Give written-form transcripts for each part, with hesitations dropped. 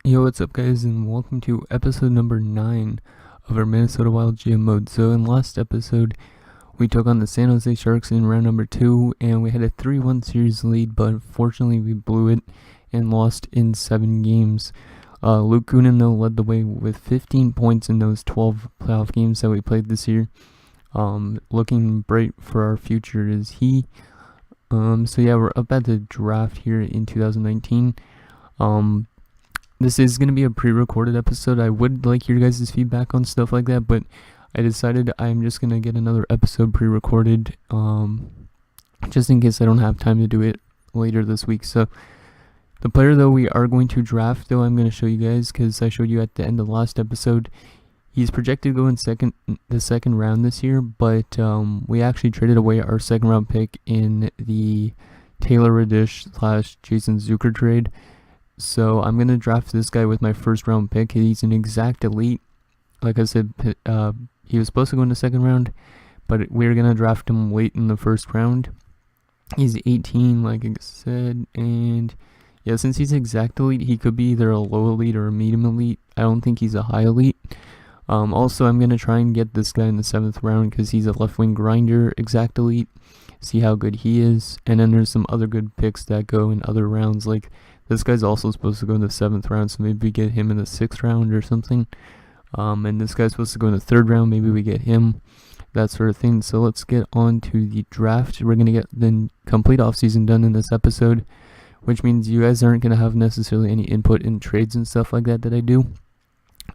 Yo, what's up guys, and welcome to episode number 9 of our Minnesota Wild GM mode. So in last episode, we took on the San Jose Sharks in round number 2, and we had a 3-1 series lead, but unfortunately we blew it and lost in 7 games. Luke Kunin, though, led the way with 15 points in those 12 playoff games that we played this year. Looking bright for our future is he. So yeah, we're up at the draft here in 2019. This is going to be a pre-recorded episode. I would like your guys' feedback on stuff like that, but I decided I'm just going to get another episode pre-recorded, just in case I don't have time to do it later this week. So the player, though, we are going to draft, though, I'm going to show you guys, because I showed you at the end of the last episode. He's projected to go in the second round this year, but we actually traded away our second round pick in the Taylor Radish / Jason Zucker trade. So I'm going to draft this guy with my first round pick. He's an exact elite. Like I said, he was supposed to go in the second round, but we're going to draft him late in the first round. He's 18, like I said, and yeah, since he's exact elite, he could be either a low elite or a medium elite. I don't think he's a high elite. Also, I'm going to try and get this guy in the 7th round because he's a left wing grinder, exact elite. See how good he is. And then there's some other good picks that go in other rounds, like this guy's also supposed to go in the 7th round, so maybe we get him in the 6th round or something. And this guy's supposed to go in the 3rd round, maybe we get him, that sort of thing. So let's get on to the draft. We're going to get the complete offseason done in this episode, which means you guys aren't going to have necessarily any input in trades and stuff like that I do.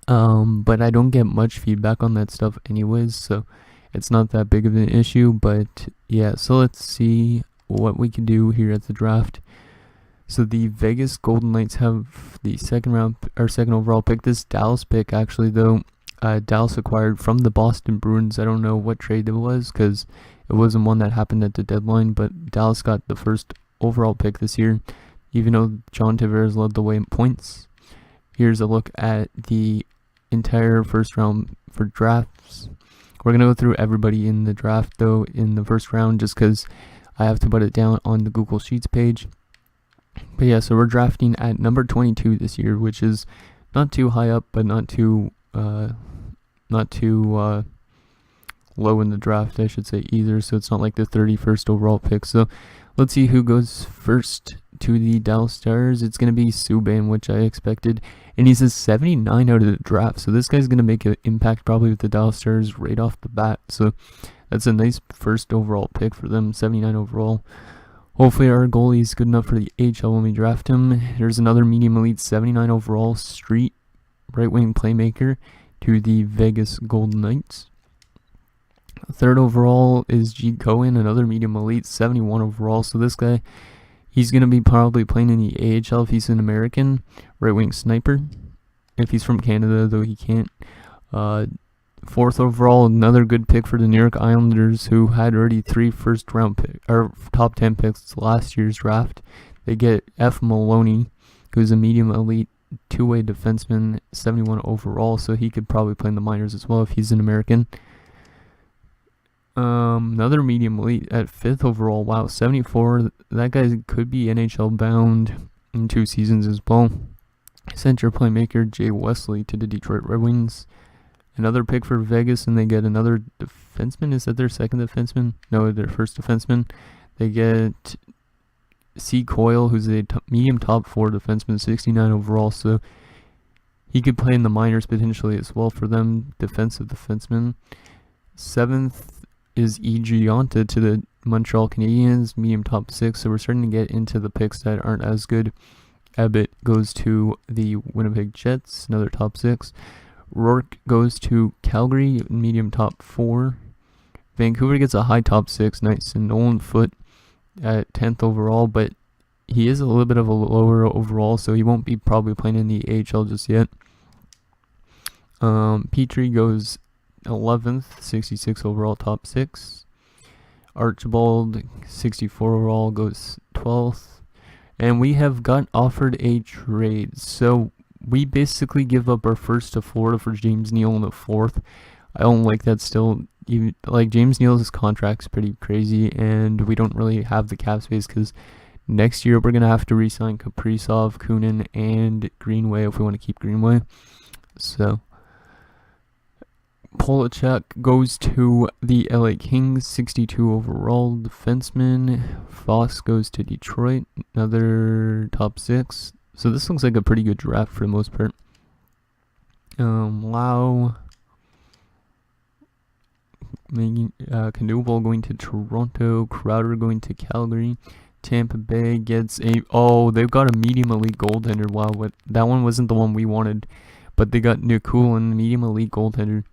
But I don't get much feedback on that stuff anyways, so it's not that big of an issue. But yeah, so let's see what we can do here at the draft. So the Vegas Golden Knights have the second overall pick. This Dallas pick, actually, though, Dallas acquired from the Boston Bruins. I don't know what trade it was because it wasn't one that happened at the deadline, but Dallas got the first overall pick this year, even though John Tavares led the way in points. Here's a look at the entire first round for drafts. We're going to go through everybody in the draft, though, in the first round, just because I have to put it down on the Google Sheets page. But yeah, so we're drafting at number 22 this year, which is not too high up, but not too low in the draft, I should say, either. So it's not like the 31st overall pick. So let's see who goes first to the Dallas Stars. It's going to be Subban, which I expected. And he's a 79 out of the draft. So this guy's going to make an impact probably with the Dallas Stars right off the bat. So that's a nice first overall pick for them, 79 overall. Hopefully our goalie is good enough for the AHL when we draft him. There's another medium elite 79 overall street right wing playmaker to the Vegas Golden Knights. 3rd overall is G. Cohen, another medium elite 71 overall. So this guy, he's going to be probably playing in the AHL if he's an American right wing sniper. If he's from Canada, though, he can't. 4th overall, another good pick for the New York Islanders, who had already 3 first-round pick or top 10 picks last year's draft. They get F. Maloney, who's a medium elite 2-way defenseman, 71 overall, so he could probably play in the minors as well if he's an American. Another medium elite at 5th overall. Wow, 74. That guy could be NHL bound in 2 seasons as well. Center playmaker Jay Wesley to the Detroit Red Wings. Another pick for Vegas, and they get another defenseman. Is that their second defenseman? No, their first defenseman. They get C. Coyle, who's a medium top 4 defenseman, 69 overall. So he could play in the minors potentially as well for them, defensive defenseman. 7th is E. Gianta to the Montreal Canadiens, medium top 6. So we're starting to get into the picks that aren't as good. Abbott goes to the Winnipeg Jets, another top 6. Rourke goes to Calgary, medium top 4. Vancouver gets a high top 6, nice. And Nolan Foote at 10th overall, but he is a little bit of a lower overall, so he won't be probably playing in the AHL just yet. Petrie goes 11th, 66 overall, top 6. Archibald, 64 overall, goes 12th. And we have got offered a trade, so we basically give up our first to Florida for James Neal in the 4th. I don't like that still. James Neal's contract's pretty crazy, and we don't really have the cap space because Next year, we're going to have to re-sign Kaprizov, Kunin, and Greenway if we want to keep Greenway. So, Polachek goes to the LA Kings, 62 overall defenseman. Foss goes to Detroit, another top 6. So this looks like a pretty good draft for the most part. Lau, Canoble going to Toronto, Crowder going to Calgary. Tampa Bay gets they've got a medium elite goaltender. Wow, that one wasn't the one we wanted, but they got Nikulin, medium elite goaltender.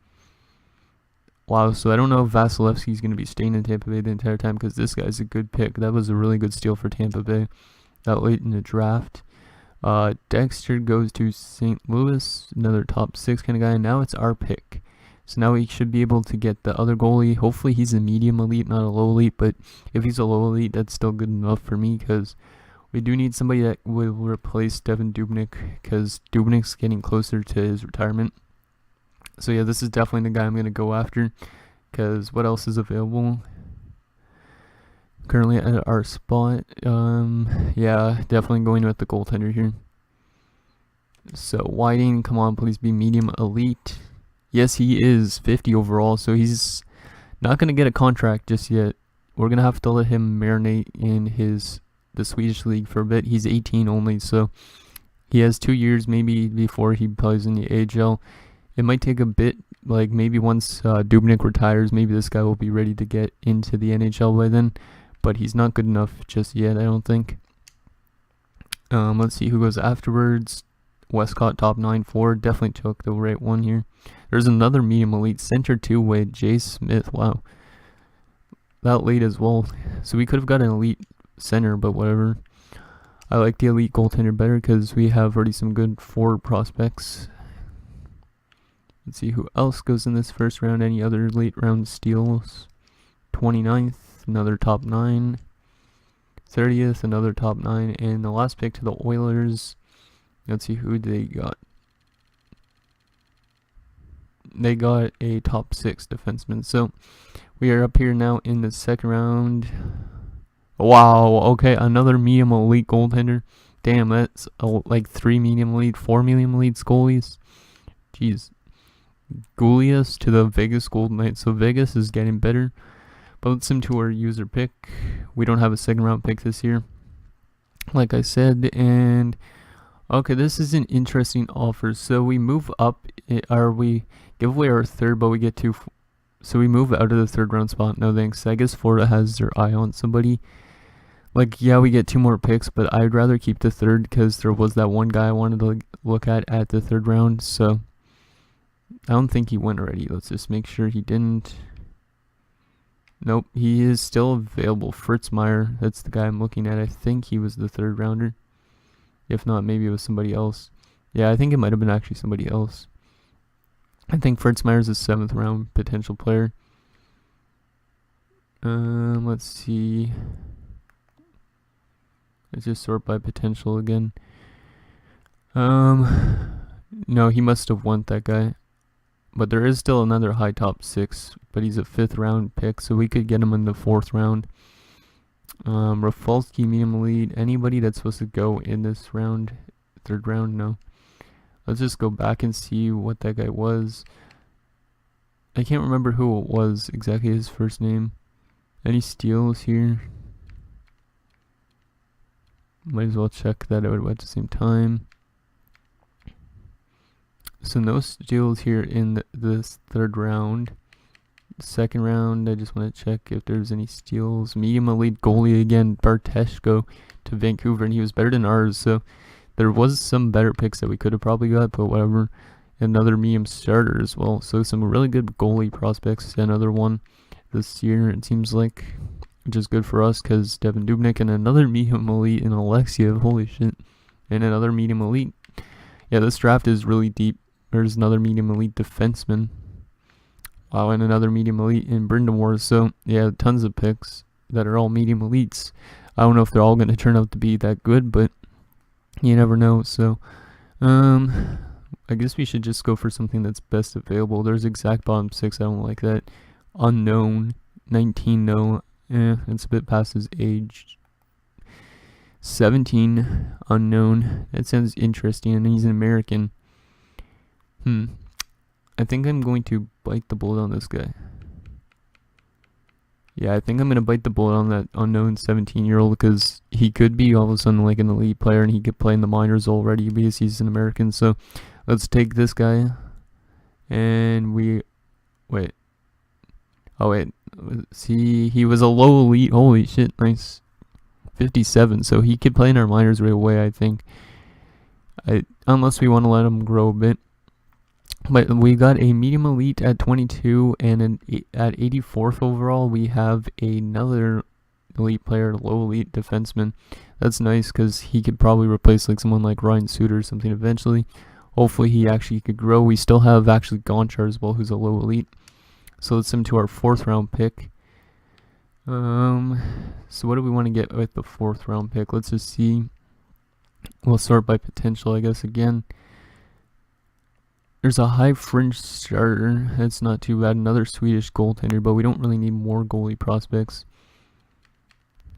Wow, so I don't know if Vasilevsky's going to be staying in Tampa Bay the entire time, because this guy's a good pick. That was a really good steal for Tampa Bay that late in the draft. Dexter goes to St. Louis, another top 6 kind of guy. Now it's our pick. So now we should be able to get the other goalie. Hopefully he's a medium elite, not a low elite. But if he's a low elite, that's still good enough for me, because we do need somebody that will replace Devin Dubnyk, because Dubnyk's getting closer to his retirement. So yeah, this is definitely the guy I'm going to go after, because what else is available currently at our spot? Yeah, definitely going with the goaltender here. So Whiting, come on, please be medium elite. Yes, he is 50 overall, so he's not going to get a contract just yet. We're going to have to let him marinate in the Swedish league for a bit. He's 18 only, so he has 2 years maybe before he plays in the AHL. It might take a bit, like maybe once Dubnyk retires, maybe this guy will be ready to get into the NHL by then, but he's not good enough just yet, I don't think. Let's see who goes afterwards. Westcott, top 9 forward, definitely took the right one here. There's another medium elite center two-way, Jay Smith. Wow, that late as well. So we could have got an elite center, but whatever. I like the elite goaltender better because we have already some good forward prospects. Let's see who else goes in this first round. Any other late round steals? 29th, another top 9. 30th, another top 9. And the last pick to the Oilers. Let's see who they got. They got a top 6 defenseman. So we are up here now in the second round. Wow, okay, another medium elite goaltender. Damn, that's like 3 medium elite, 4 medium elites goalies. Jeez. Goulias to the Vegas Golden Knights. So Vegas is getting better. But let's sim to our user pick. We don't have a second round pick this year, like I said. And okay, this is an interesting offer. So we move up, or we give away our third, but we get 2. So we move out of the third round spot. No thanks. I guess Florida has their eye on somebody. Like, yeah, we get 2 more picks, but I'd rather keep the third because there was that one guy I wanted to look at the third round. So I don't think he went already. Let's just make sure he didn't. Nope, he is still available. Fritz Meyer, that's the guy I'm looking at. I think he was the third rounder. If not, maybe it was somebody else. Yeah, I think it might have been actually somebody else. I think Fritz Meyer's a 7th round potential player. Let's see. Let's just sort by potential again. No, he must have won, that guy. But there is still another high top 6, but he's a 5th round pick, so we could get him in the 4th round. Rafalski, medium elite. Anybody that's supposed to go in this round, 3rd round? No. Let's just go back and see what that guy was. I can't remember who it was exactly, his first name. Any steals here? Might as well check that out at the same time. So no steals here in this 3rd round. 2nd round, I just want to check if there's any steals. Medium elite goalie again, Barteshko to Vancouver, and he was better than ours. So there was some better picks that we could have probably got, but whatever. Another medium starter as well. So some really good goalie prospects. Another one this year, it seems like, which is good for us because Devin Dubnyk and another medium elite in Alexiev. Holy shit. And another medium elite. Yeah, this draft is really deep. There's another medium elite defenseman. Wow, and another medium elite in Brindamore. So, yeah, tons of picks that are all medium elites. I don't know if they're all going to turn out to be that good, but you never know. So, I guess we should just go for something that's best available. There's exact bottom 6. I don't like that. Unknown. 19, no. It's a bit past his age. 17, unknown. That sounds interesting, and he's an American. I think I'm going to bite the bullet on this guy. Yeah, I think I'm going to bite the bullet on that unknown 17-year-old because he could be all of a sudden like an elite player and he could play in the minors already because he's an American. So let's take this guy. And wait. Oh, wait. See, he was a low elite. Holy shit, nice. 57, so he could play in our minors right away, I think. Unless we want to let him grow a bit. But we got a medium elite at 22, and at 84th overall, we have another elite player, low elite defenseman. That's nice because he could probably replace like someone like Ryan Suter or something eventually. Hopefully he actually could grow. We still have actually Gonchar as well, who's a low elite. So let's send him to our 4th round pick. So what do we want to get with the 4th round pick? Let's just see. We'll start by potential, I guess, again. There's a high fringe starter. That's not too bad. Another Swedish goaltender, but we don't really need more goalie prospects.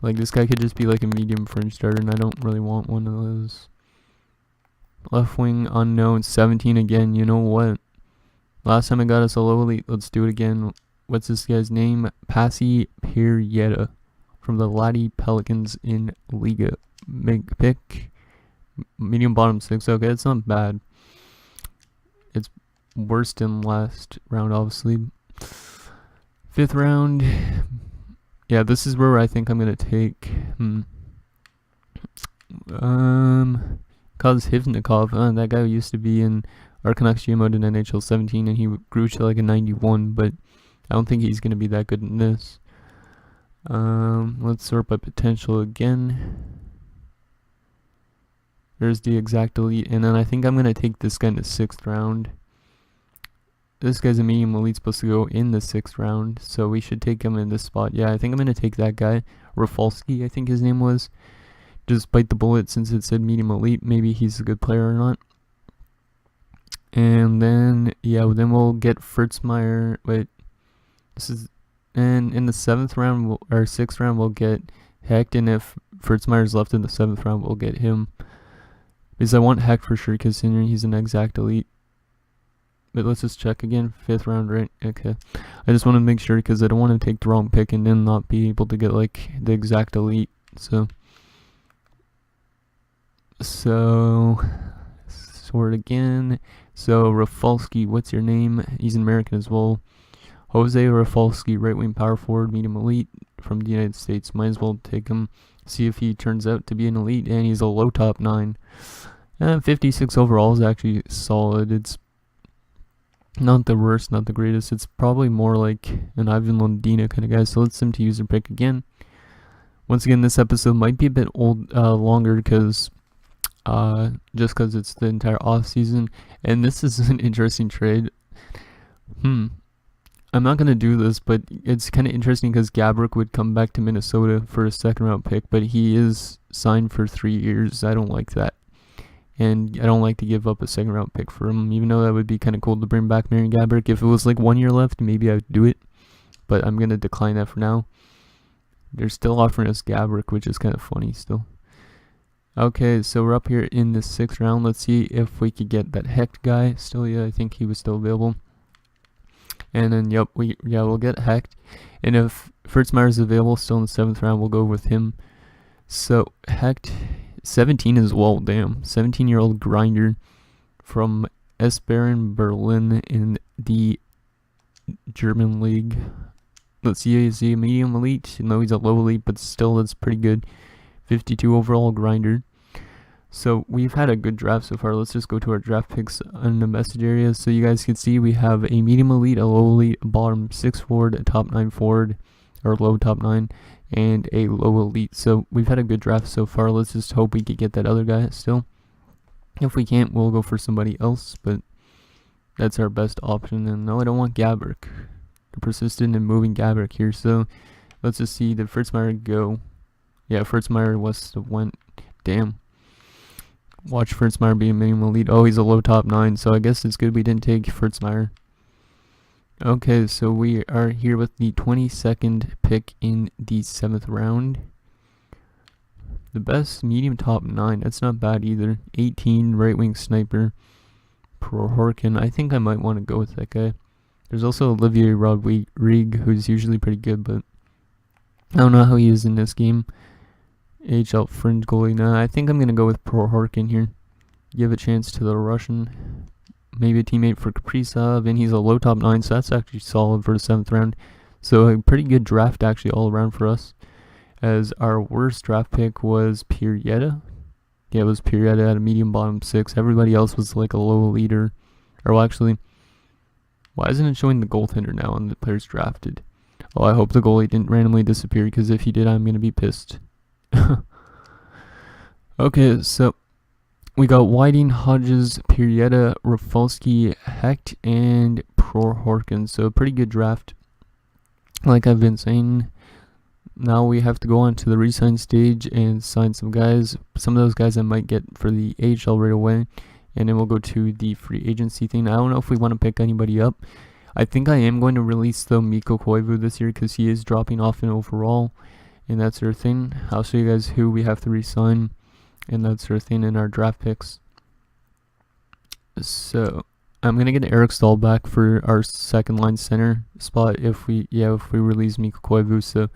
Like, this guy could just be like a medium fringe starter, and I don't really want one of those. Left wing unknown, 17 again. You know what? Last time I got us a low elite. Let's do it again. What's this guy's name? Pasi Pirjeta from the Laddie Pelicans in Liga. Big pick. Medium bottom 6. Okay, it's not bad. It's worse than last round, obviously. 5th round. Yeah, this is where I think I'm going to take... Kaz Hivnikov. That guy used to be in our Canucks GM in NHL 17, and he grew to like a 91, but I don't think he's going to be that good in this. Let's sort by potential again. There's the exact elite, and then I think I'm going to take this guy in the 6th round. This guy's a medium elite, supposed to go in the 6th round, so we should take him in this spot. Yeah, I think I'm going to take that guy. Rafalski, I think his name was. Just bite the bullet since it said medium elite. Maybe he's a good player or not. And then, yeah, then we'll get Fritzmeier. Wait, this is... And in the 7th round, or 6th round, we'll get Hecht, and if Fritzmeier's left in the 7th round, we'll get him. Because I want Hecht for sure, considering he's an exact elite. But let's just check again. 5th round, right? Okay. I just want to make sure, because I don't want to take the wrong pick and then not be able to get, like, the exact elite. So, sort again. So, Rafalski, what's your name? He's an American as well. Jose Rafalski, right wing power forward, medium elite from the United States. Might as well take him, see if he turns out to be an elite, and he's a low top 9. 56 overall is actually solid. It's not the worst, not the greatest. It's probably more like an Ivan Lundina kind of guy. So let's send to user pick again. Once again, this episode might be a bit longer because just because it's the entire off season, and this is an interesting trade. I'm not going to do this, but it's kind of interesting because Gaborik would come back to Minnesota for a 2nd round pick, but he is signed for 3 years. I don't like that. And I don't like to give up a 2nd round pick for him, even though that would be kind of cool to bring back Marian Gaborik. If it was like 1 year left, maybe I would do it, but I'm going to decline that for now. They're still offering us Gaborik, which is kind of funny still. Okay, so we're up here in the 6th round. Let's see if we could get that Hecht guy. Still, yeah, I think he was still available. And then, yep, we'll get Hecht. And if Fritzmeier is available still in the 7th round, we'll go with him. So, Hecht, 17 as well, damn. 17-year-old grinder from Esbjerg Berlin in the German league. Let's see, is he a medium elite? No, he's a low elite, but still, that's pretty good. 52 overall grinder. So we've had a good draft so far. Let's just go to our draft picks in the message area. So you guys can see we have a medium elite, a low elite, a bottom 6 forward, a top 9 forward, or low top 9, and a low elite. So we've had a good draft so far. Let's just hope we could get that other guy still. If we can't, we'll go for somebody else, but that's our best option. And no, I don't want Gaborik. They're persistent in moving Gaborik here. So let's just see, did Fritzmeier go? Yeah, Fritzmeier went. Damn. Watch Fritzmeier be a medium elite. Oh, he's a low top 9, so I guess it's good we didn't take Fritzmeier. Okay, so we are here with the 22nd pick in the 7th round. The best medium top 9. That's not bad either. 18 right wing sniper. Prohorkin. I think I might want to go with that guy. There's also Olivier Rodrigue, who's usually pretty good, but I don't know how he is in this game. AHL fringe goalie. Nah, I think I'm going to go with Prohorkin here. Give a chance to the Russian. Maybe a teammate for Kaprizov, and he's a low top 9, so that's actually solid for the 7th round. So a pretty good draft actually all around for us. As our worst draft pick was Pirietta. Yeah, it was Pirietta at a medium bottom 6. Everybody else was like a low leader. Or well, actually, why isn't it showing the goaltender now on the players drafted? Oh, I hope the goalie didn't randomly disappear, because if he did, I'm going to be pissed. Okay, so we got Whiting, Hodges, Pirietta, Rafalski, Hecht, and Prohorkin. So a pretty good draft. Like I've been saying, now we have to go on to the re-sign stage and sign some guys. Some of those guys I might get for the AHL right away. And then we'll go to the free agency thing. I don't know if we want to pick anybody up. I think I am going to release, though, Mikko Koivu this year, because he is dropping off in overall. And that sort of thing. I'll show you guys who we have to re-sign and that sort of thing in our draft picks. So I'm gonna get Eric Stahl back for our second line center spot if we release Mikko Koivu. So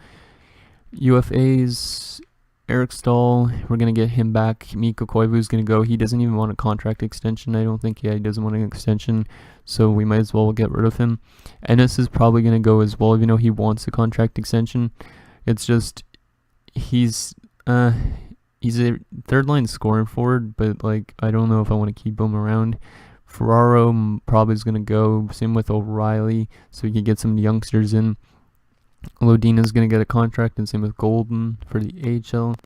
UFA's Eric Stahl, we're gonna get him back. Mikko Koivu is gonna go. He doesn't even want a contract extension, I don't think. Yeah, he doesn't want an extension, so we might as well get rid of him. Ennis is probably gonna go as well, even though he wants a contract extension. It's just he's a third line scoring forward, but like I don't know if I want to keep him around. Ferraro probably is gonna go. Same with O'Reilly, so we can get some youngsters in. Lodina's gonna get a contract, and same with Golden for the AHL.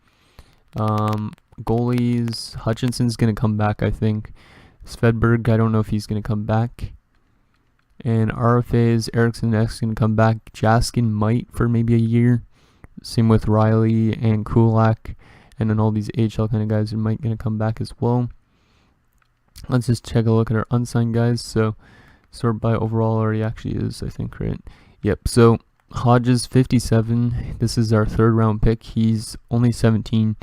Goalies, Hutchinson's gonna come back, I think. Svedberg, I don't know if he's gonna come back. And RFA's Eriksson X gonna come back. Jaskin might for maybe a year. Same with Riley and Kulak, and then all these AHL kind of guys are might gonna come back as well. Let's just take a look at our unsigned guys. So sort by overall already actually is, I think, right? Yep. So Hodges 57. This is our 3rd round pick. He's only 17.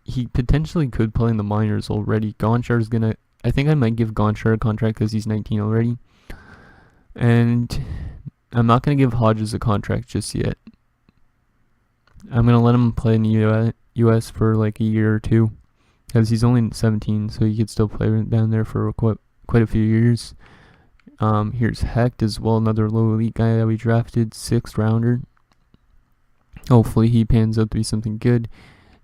He potentially could play in the minors already. Gonchar is gonna. I think I might give Gonchar a contract because he's 19 already. And I'm not gonna give Hodges a contract just yet. I'm gonna let him play in the US for like a year or two, because he's only 17, so he could still play down there for quite a few years. Here's Hecht as well, another low elite guy that we drafted, 6th rounder. Hopefully he pans out to be something good.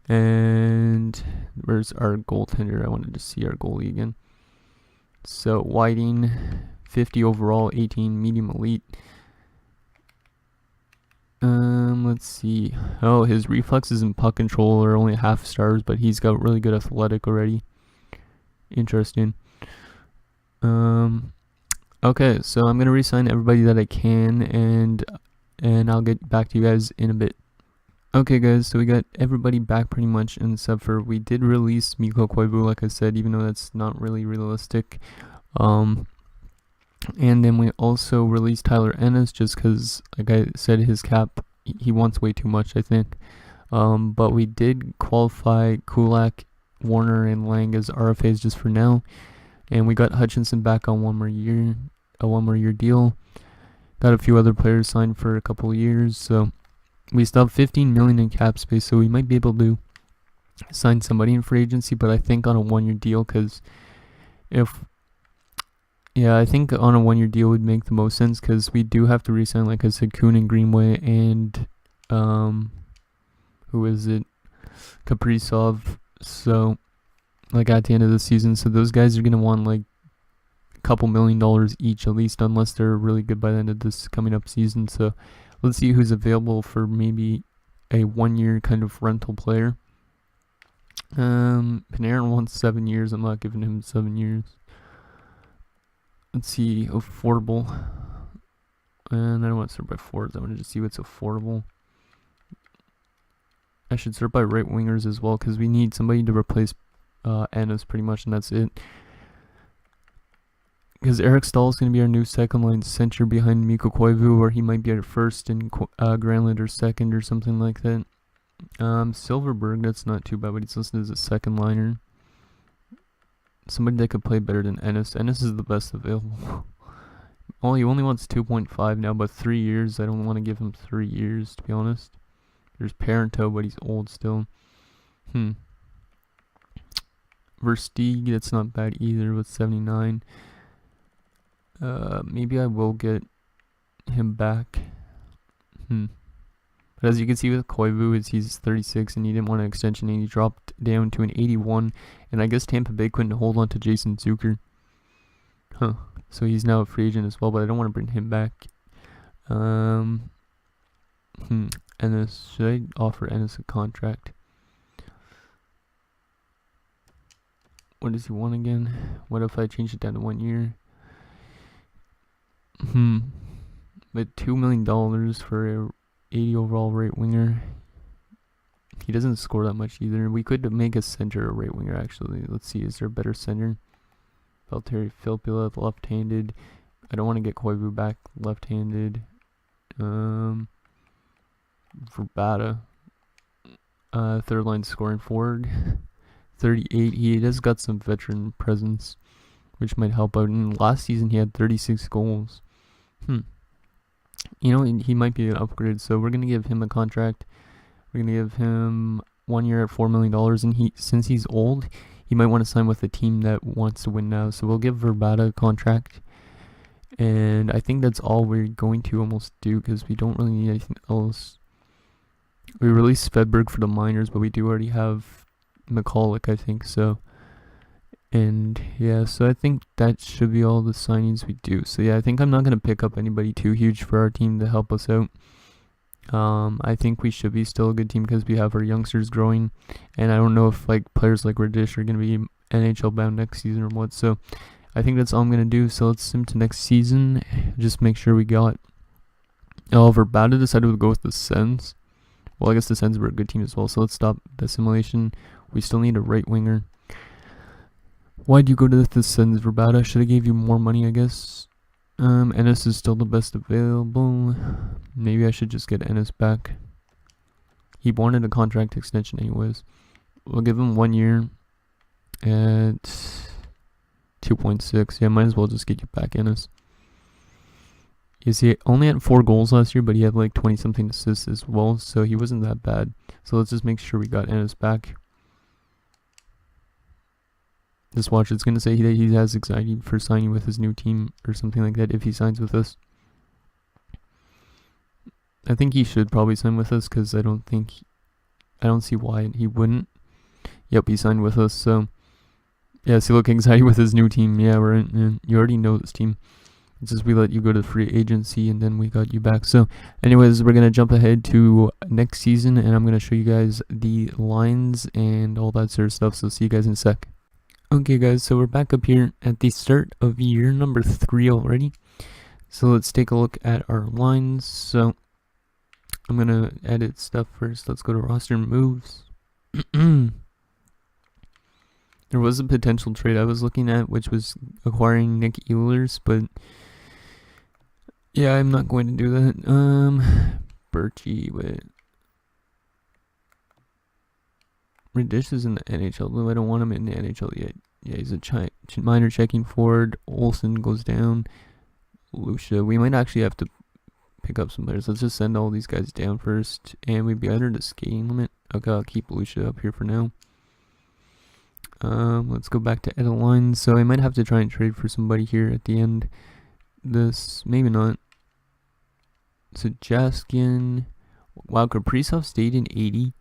And where's our goaltender? I wanted to see our goalie again. So Whiting, 50 overall, 18 medium elite. Let's see. Oh, his reflexes and puck control are only half stars, but he's got really good athletic already. Interesting. Okay, so I'm gonna re-sign everybody that I can, and I'll get back to you guys in a bit. Okay, guys, so we got everybody back pretty much, except for we did release Mikko Koivu, like I said, even though that's not really realistic. And then we also released Tyler Ennis, just because, like I said, his cap, he wants way too much, I think. But we did qualify Kulak, Warner, and Lang as RFAs just for now. And we got Hutchinson back on a 1 more year deal. Got a few other players signed for a couple of years, so we still have 15 million in cap space, so we might be able to sign somebody in free agency, but I think on a 1 year deal, because I think on a 1 year deal would make the most sense, because we do have to re-sign, like I said, Kuhn and Greenway and who is it? Kaprizov. So like at the end of the season, so those guys are gonna want like a couple $1 million each at least, unless they're really good by the end of this coming up season. So let's see who's available for maybe a 1 year kind of rental player. Panarin wants 7 years. I'm not giving him 7 years. Let's see, affordable. And I don't want to sort by forwards. I want to just see what's affordable. I should sort by right wingers as well, because we need somebody to replace Ennis pretty much, and that's it. Because Eric Stahl is going to be our new second line center behind Mikko Koivu, or he might be at first and Granlund or second or something like that. Silverberg, that's not too bad, but he's listed as a second liner. Somebody that could play better than Ennis. Ennis is the best available. Oh, he only wants 2.5 now, but 3 years. I don't want to give him 3 years, to be honest. There's Parento, but he's old still. Versteeg, that's not bad either with 79. Maybe I will get him back. But as you can see with Koivu, he's 36 and he didn't want an extension and he dropped down to an 81. And I guess Tampa Bay couldn't hold on to Jason Zucker. So he's now a free agent as well, but I don't want to bring him back. Ennis, should I offer Ennis a contract? What does he want again? What if I change it down to 1 year? But $2 million for a 80 overall right winger. He doesn't score that much either. We could make a center a right winger actually. Let's see, is there a better center? Valtteri Filppula, left-handed. I don't want to get Koivu back left-handed. Verbata, third line scoring forward. 38. He has got some veteran presence, which might help out. And last season he had 36 goals. You know, he might be an upgrade, so we're gonna give him a contract. We're gonna give him 1 year at $4 million, and since he's old, he might want to sign with a team that wants to win now. So we'll give Verbata a contract, and I think that's all we're going to almost do because we don't really need anything else. We released Svedberg for the minors, but we do already have McCulloch, I think so. And yeah, so I think that should be all the signings we do. So yeah, I think I'm not going to pick up anybody too huge for our team to help us out. I think we should be still a good team because we have our youngsters growing. And I don't know if like players like Radish are going to be NHL bound next season or what. So I think that's all I'm going to do. So let's sim to next season. Just make sure we got... Verbata decided to go with the Sens. Well, I guess the Sens were a good team as well. So let's stop the simulation. We still need a right winger. Why'd you go to the Sens, Verbata? Should have gave you more money, I guess. Ennis is still the best available. Maybe I should just get Ennis back. He wanted a contract extension anyways. We'll give him 1 year at 2.6. Yeah, might as well just get you back, Ennis. He only had 4 goals last year, but he had like 20-something assists as well, so he wasn't that bad. So let's just make sure we got Ennis back. Just watch, it's going to say that he has anxiety for signing with his new team or something like that if he signs with us. I think he should probably sign with us because I don't see why he wouldn't. Yep, he signed with us, so yeah, see, look, anxiety with his new team. Yeah, we're in, you already know this team. It's just we let you go to the free agency and then we got you back. So anyways, we're going to jump ahead to next season and I'm going to show you guys the lines and all that sort of stuff. So see you guys in a sec. Okay guys, so we're back up here at the start of year number 3 already. So let's take a look at our lines. So I'm going to edit stuff first. Let's go to roster moves. There was a potential trade I was looking at, which was acquiring Nick Ehlers, but yeah, I'm not going to do that. Birchie, wait. Radish is in the NHL, though I don't want him in the NHL yet. Yeah, he's a minor checking forward. Olsen goes down. Lucia, we might actually have to pick up some players. Let's just send all these guys down first, and we'd be under the skating limit. Okay, I'll keep Lucia up here for now. Let's go back to edit lines. So I might have to try and trade for somebody here at the end. This, maybe not. So Jaskin. Wow, Kaprizov stayed in 80.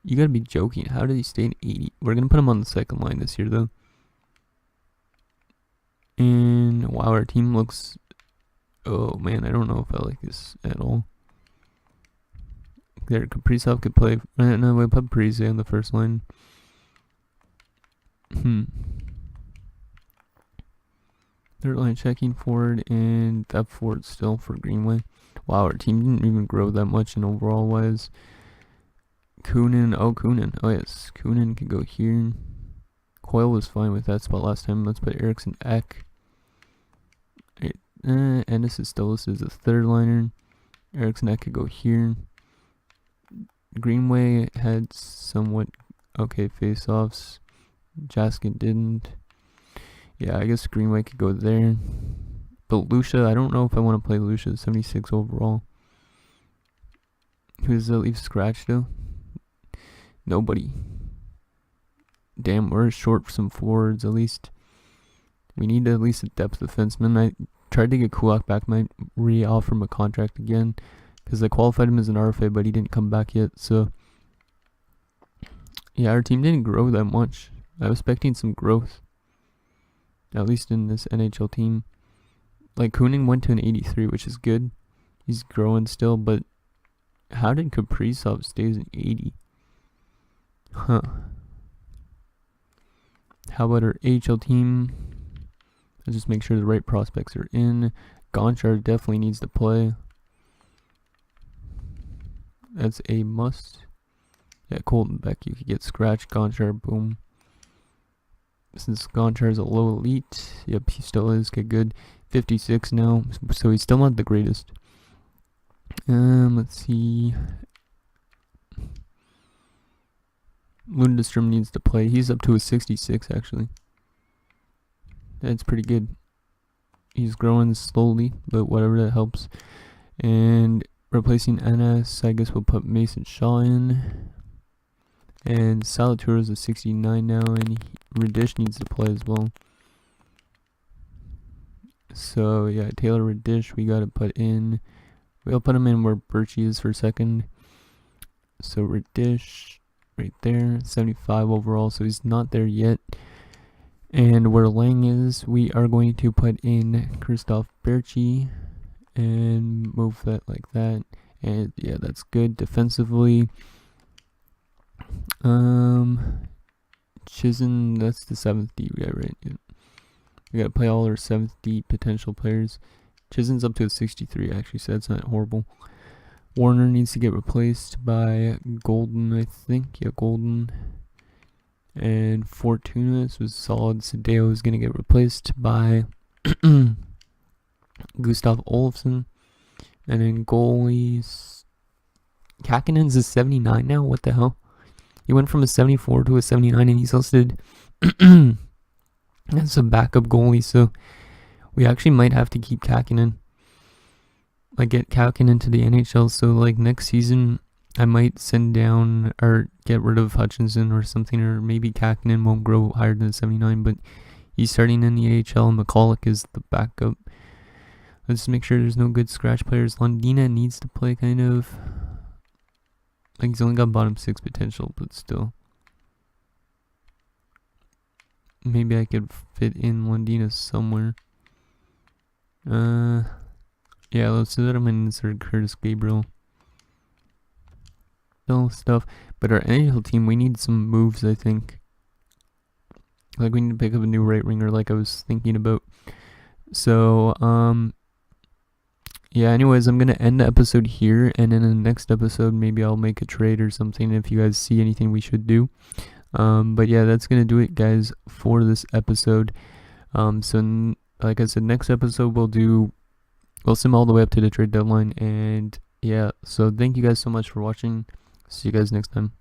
You gotta be joking. How did he stay in 80? We're gonna put him on the second line this year, though. And wow, our team looks... Oh, man, I don't know if I like this at all. There, Kaprizov could play... No, we'll put Parise on the first line. Third line checking forward, and that forward still for Greenway. Wow, our team didn't even grow that much in overall wise. Kunin. Oh yes, Kunin can go here. Coyle was fine with that spot last time. Let's put Eriksson Ek. Ennis is still listed as a third liner. Eriksson Ek could go here. Greenway had somewhat okay face-offs. Jaskin didn't. Yeah, I guess Greenway could go there. But Lucia, I don't know if I want to play Lucia. 76 overall. Who's the Leafs scratch though? Nobody. Damn, we're short for some forwards at least. We need at least a depth defenseman. I tried to get Kulak back. Might re-offer him a contract again because I qualified him as an RFA, but he didn't come back yet. So yeah, our team didn't grow that much. I was expecting some growth, at least in this NHL team. Like Kooning went to an 83, which is good. He's growing still, but how did Kaprizov stay as an 80? Huh. How about our AHL team? Let's just make sure the right prospects are in. Gonchar definitely needs to play. That's a must. Yeah, Colton Beck, you could get scratched. Gonchar, boom. Since Gonchar is a low elite, yep, he still is. Okay, good. 56 now, so he's still not the greatest. Let's see. Lundestrom needs to play. He's up to a 66 actually. That's pretty good. He's growing slowly, but whatever, that helps. And replacing Anas, I guess we'll put Mason Shaw in. And Salatura is a 69 now, and Radish needs to play as well. So yeah, Taylor Radish, we gotta put in. We'll put him in where Birchie is for a second. So Radish right there, 75 overall, so he's not there yet. And where Lang is, we are going to put in Christoph Birchie and move that like that. And yeah, that's good. Defensively, Chisholm, that's the 7th D we got, right? Yeah. We gotta play all our 7th D potential players. Chisholm's up to a 63 actually, so that's not horrible. Warner needs to get replaced by Golden, I think. Yeah, Golden. And Fortuna, this was solid. Sadeo is going to get replaced by Gustav Olofsson. And then goalies. Kakinen's a 79 now? What the hell? He went from a 74 to a 79, and he's listed as a backup goalie. So we actually might have to keep Kakinen. Like, get Kakinen to the NHL. So, like, next season, I might send down or get rid of Hutchinson or something, or maybe Kakinen won't grow higher than 79, but he's starting in the AHL, and McCulloch is the backup. Let's make sure there's no good scratch players. Londina needs to play, kind of. Like, he's only got bottom 6 potential, but still. Maybe I could fit in Londina somewhere. Yeah, let's do that. I'm going to insert Curtis Gabriel. Stuff, but our NHL team, we need some moves, I think. Like, we need to pick up a new right winger, like I was thinking about. So, yeah, anyways, I'm gonna end the episode here, and in the next episode, maybe I'll make a trade or something if you guys see anything we should do. But yeah, that's gonna do it, guys, for this episode. So, like I said, next episode we'll sim all the way up to the trade deadline, and yeah, so thank you guys so much for watching. See you guys next time.